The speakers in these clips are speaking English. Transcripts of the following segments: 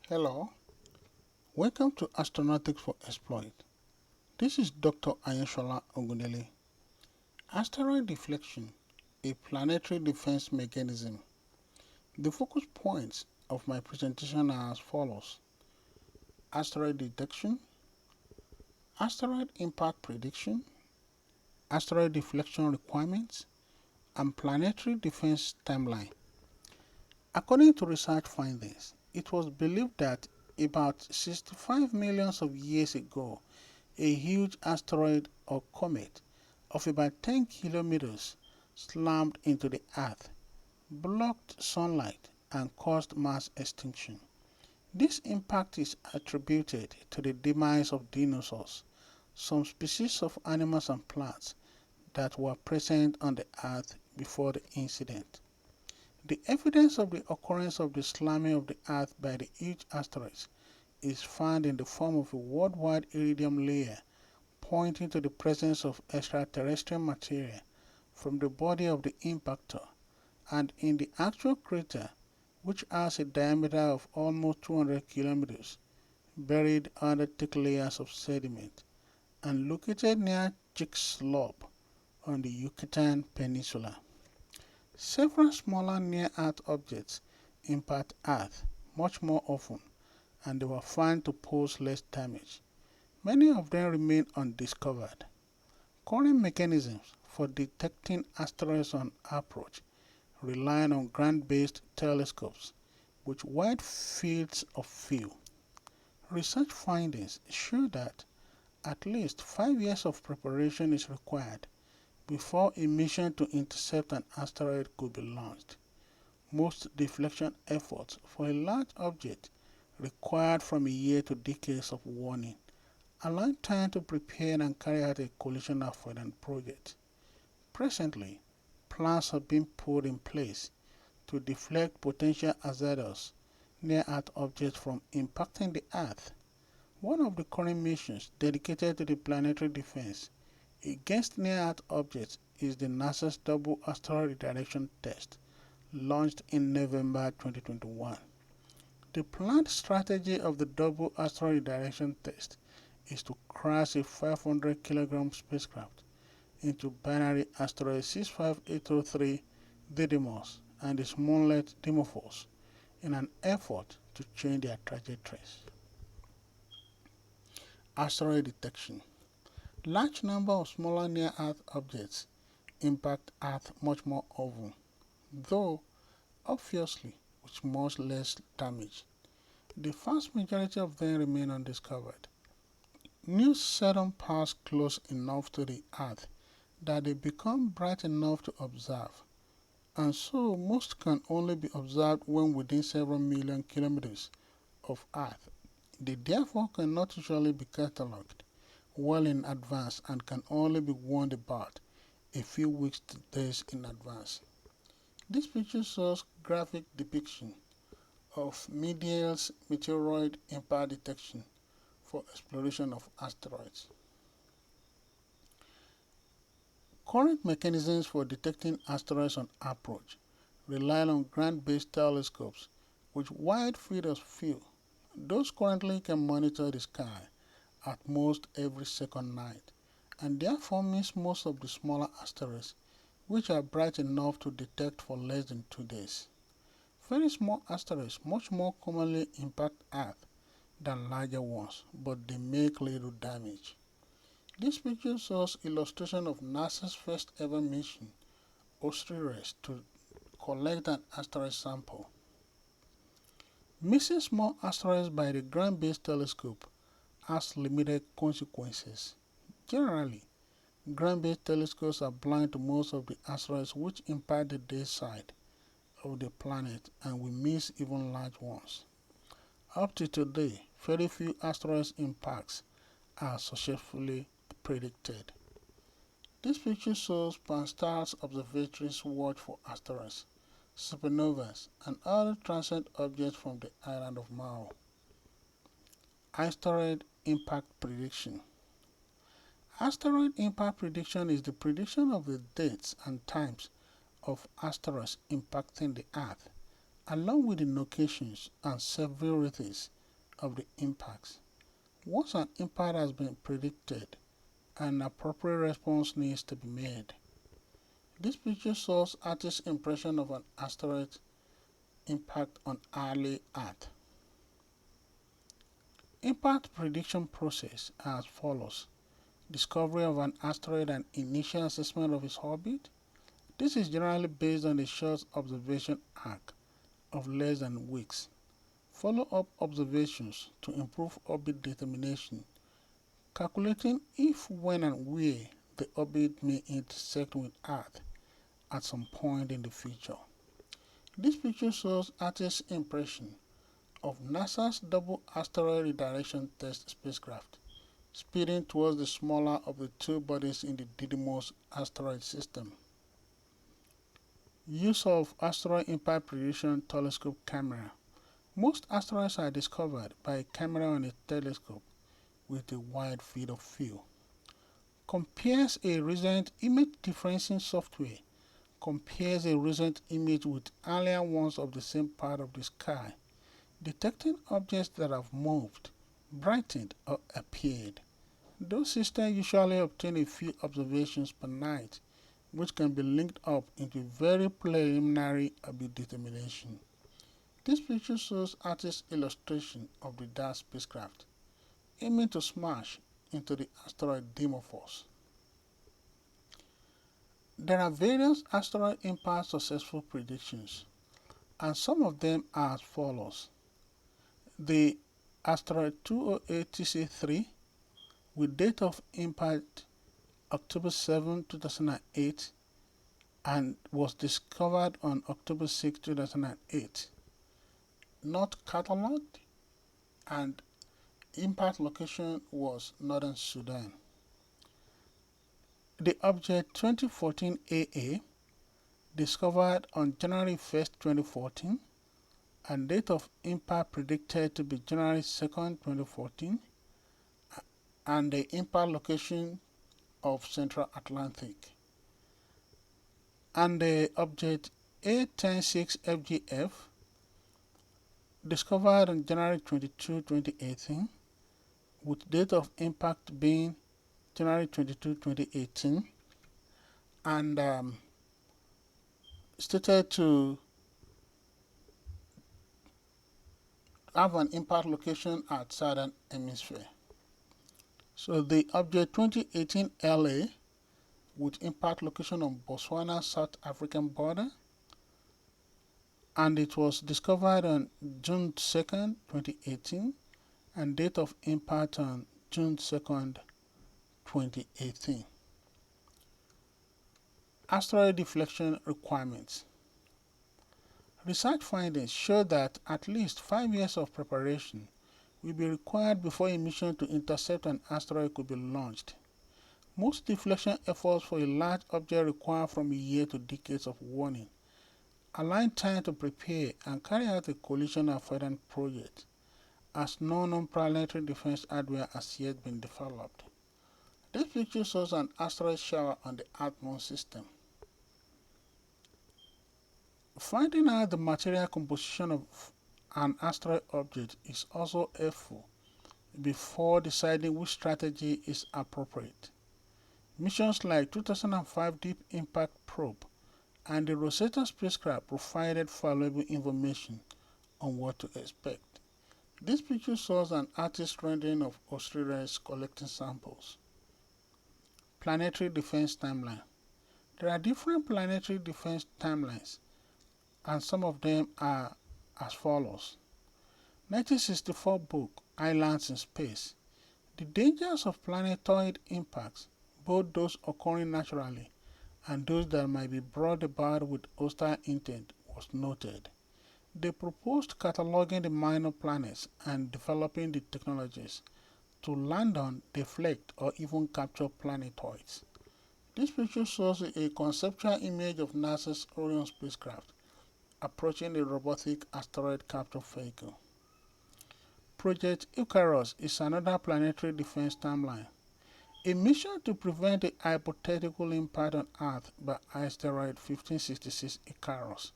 Hello, welcome to Astronautics for Exploit. This is Dr. Ayeshola Ogunele. Asteroid deflection, a planetary defense mechanism. The focus points of my presentation are as follows: asteroid detection, asteroid impact prediction, asteroid deflection requirements, and planetary defense timeline. According to research findings, it was believed that about 65 millions of years ago, a huge asteroid or comet of about 10 kilometers slammed into the Earth, blocked sunlight, and caused mass extinction. This impact is attributed to the demise of dinosaurs, some species of animals and plants that were present on the Earth before the incident. The evidence of the occurrence of the slamming of the Earth by the huge asteroids is found in the form of a worldwide iridium layer pointing to the presence of extraterrestrial material from the body of the impactor, and in the actual crater, which has a diameter of almost 200 kilometers, buried under thick layers of sediment, and located near Chicxulub on the Yucatan peninsula. Several smaller near-Earth objects impact Earth much more often, and they were found to pose less damage. Many of them remain undiscovered. Current mechanisms for detecting asteroids on approach rely on ground-based telescopes with wide fields of view. Research findings show that at least 5 years of preparation is required before a mission to intercept an asteroid could be launched. Most deflection efforts for a large object required from a year to decades of warning, allowing time to prepare and carry out a collision avoidance project. Presently, plans are being put in place to deflect potential hazardous near-Earth objects from impacting the Earth. One of the current missions dedicated to the planetary defense against near-Earth objects is the NASA's Double Asteroid Detection test, launched in November 2021. The planned strategy of the Double Asteroid Detection test is to crash a 500 kilogram spacecraft into binary asteroid 65803 Didymos and its moonlet Dimorphos in an effort to change their trajectories. Asteroid detection. Large number of smaller near-Earth objects impact Earth much more often, though obviously with much less damage. The vast majority of them remain undiscovered. News seldom pass close enough to the Earth that they become bright enough to observe, and so most can only be observed when within several million kilometers of Earth. They therefore cannot usually be catalogued well in advance and can only be warned about a few weeks to days in advance. This picture shows graphic depiction of medial's meteoroid impact detection for exploration of asteroids. Current mechanisms for detecting asteroids on approach rely on ground-based telescopes with wide field of view. Those currently can monitor the sky at most every second night, and therefore miss most of the smaller asteroids which are bright enough to detect for less than 2 days. Very small asteroids much more commonly impact Earth than larger ones, but they make little damage. This picture shows illustration of NASA's first ever mission, OSIRIS, to collect an asteroid sample. Missing small asteroids by the ground-based telescope has limited consequences. Generally, ground-based telescopes are blind to most of the asteroids which impact the day side of the planet, and we miss even large ones. Up to today, very few asteroid impacts are successfully predicted. This picture shows Pan-STARRS observatories watch for asteroids, supernovas, and other transient objects from the island of Mao. Asteroid impact prediction. Asteroid impact prediction is the prediction of the dates and times of asteroids impacting the Earth, along with the locations and severities of the impacts. Once an impact has been predicted, an appropriate response needs to be made. This picture shows artist's impression of an asteroid impact on early Earth. Impact prediction process as follows. Discovery of an asteroid and initial assessment of its orbit. This is generally based on a short observation arc of less than weeks. Follow-up observations to improve orbit determination. Calculating if, when, and where the orbit may intersect with Earth at some point in the future. This picture shows artist's impression of NASA's Double Asteroid Redirection Test spacecraft speeding towards the smaller of the two bodies in the Didymos asteroid system. Use of asteroid impact prediction telescope camera. Most asteroids are discovered by a camera on a telescope with a wide field of view. Compares a recent image differencing software. Compares a recent image with earlier ones of the same part of the sky, detecting objects that have moved, brightened, or appeared. Those systems usually obtain a few observations per night, which can be linked up into very preliminary orbit determination. This picture shows artist's illustration of the DART spacecraft, aiming to smash into the asteroid Dimorphos. There are various asteroid impact successful predictions, and some of them are as follows. The asteroid 208 TC3 with date of impact October 7, 2008 and was discovered on October 6, 2008. Not catalogued, and impact location was Northern Sudan. The object 2014 AA discovered on January 1, 2014 and date of impact predicted to be January 2, 2014 and the impact location of Central Atlantic. And the object A106 FGF discovered on January 22, 2018 with date of impact being January 22, 2018 and stated to have an impact location at Southern Hemisphere. So the object 2018 LA with impact location on Botswana South African border, and it was discovered on June 2nd, 2018 and date of impact on June 2nd, 2018. Asteroid deflection requirements. Research findings show that at least 5 years of preparation will be required before a mission to intercept an asteroid could be launched. Most deflection efforts for a large object require from a year to decades of warning, allowing time to prepare and carry out a collision avoidance project, as no non-planetary defense hardware has yet been developed. This picture shows an asteroid shower on the Earth-Moon system. Finding out the material composition of an asteroid object is also helpful before deciding which strategy is appropriate. Missions like 2005 Deep Impact Probe and the Rosetta spacecraft provided valuable information on what to expect. This picture shows an artist's rendering of Osiris collecting samples. Planetary defense timeline. There are different planetary defense timelines, and some of them are as follows. 1964 book, Islands in Space. The dangers of planetoid impacts, both those occurring naturally and those that might be brought about with hostile intent, was noted. They proposed cataloging the minor planets and developing the technologies to land on, deflect, or even capture planetoids. This picture shows a conceptual image of NASA's Orion spacecraft approaching a robotic asteroid capture vehicle. Project Icarus is another planetary defense timeline. A mission to prevent a hypothetical impact on Earth by asteroid 1566 Icarus.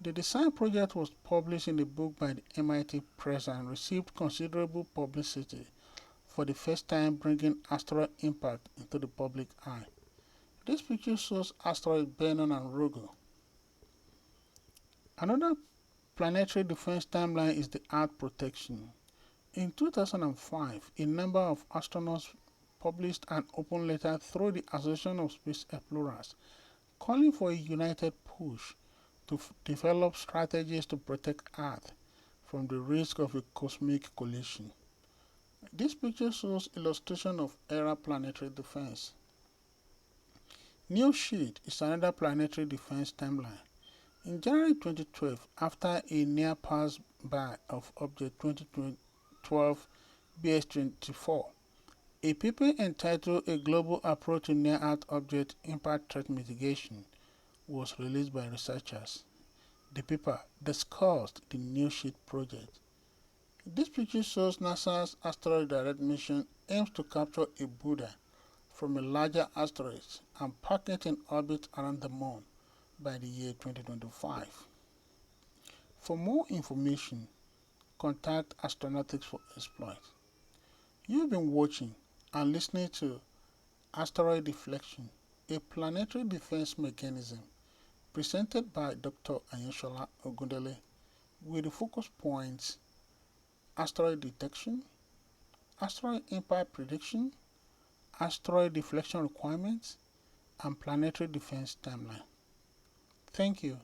The design project was published in a book by the MIT Press and received considerable publicity, for the first time bringing asteroid impact into the public eye. This picture shows asteroids Bennu and Rigel. Another planetary defense timeline is the Earth protection. In 2005, a number of astronauts published an open letter through the Association of Space Explorers calling for a united push to develop strategies to protect Earth from the risk of a cosmic collision. This picture shows illustration of era planetary defense. New Sheet is another planetary defense timeline. In January 2012, after a near pass-by of object 2012 BS-24, a paper entitled A Global Approach to Near-Earth Object Impact Threat Mitigation was released by researchers. The paper discussed the New Sheet project. This picture shows NASA's Asteroid Direct mission aims to capture a Buddha from a larger asteroid and park it in orbit around the Moon by the year 2025. For more information, contact Astronautics for Exploit. You've been watching and listening to Asteroid Deflection, a planetary defense mechanism presented by Dr. Ayesola Ogundele with the focus points asteroid detection, asteroid impact prediction, asteroid deflection requirements, and planetary defense timeline. Thank you.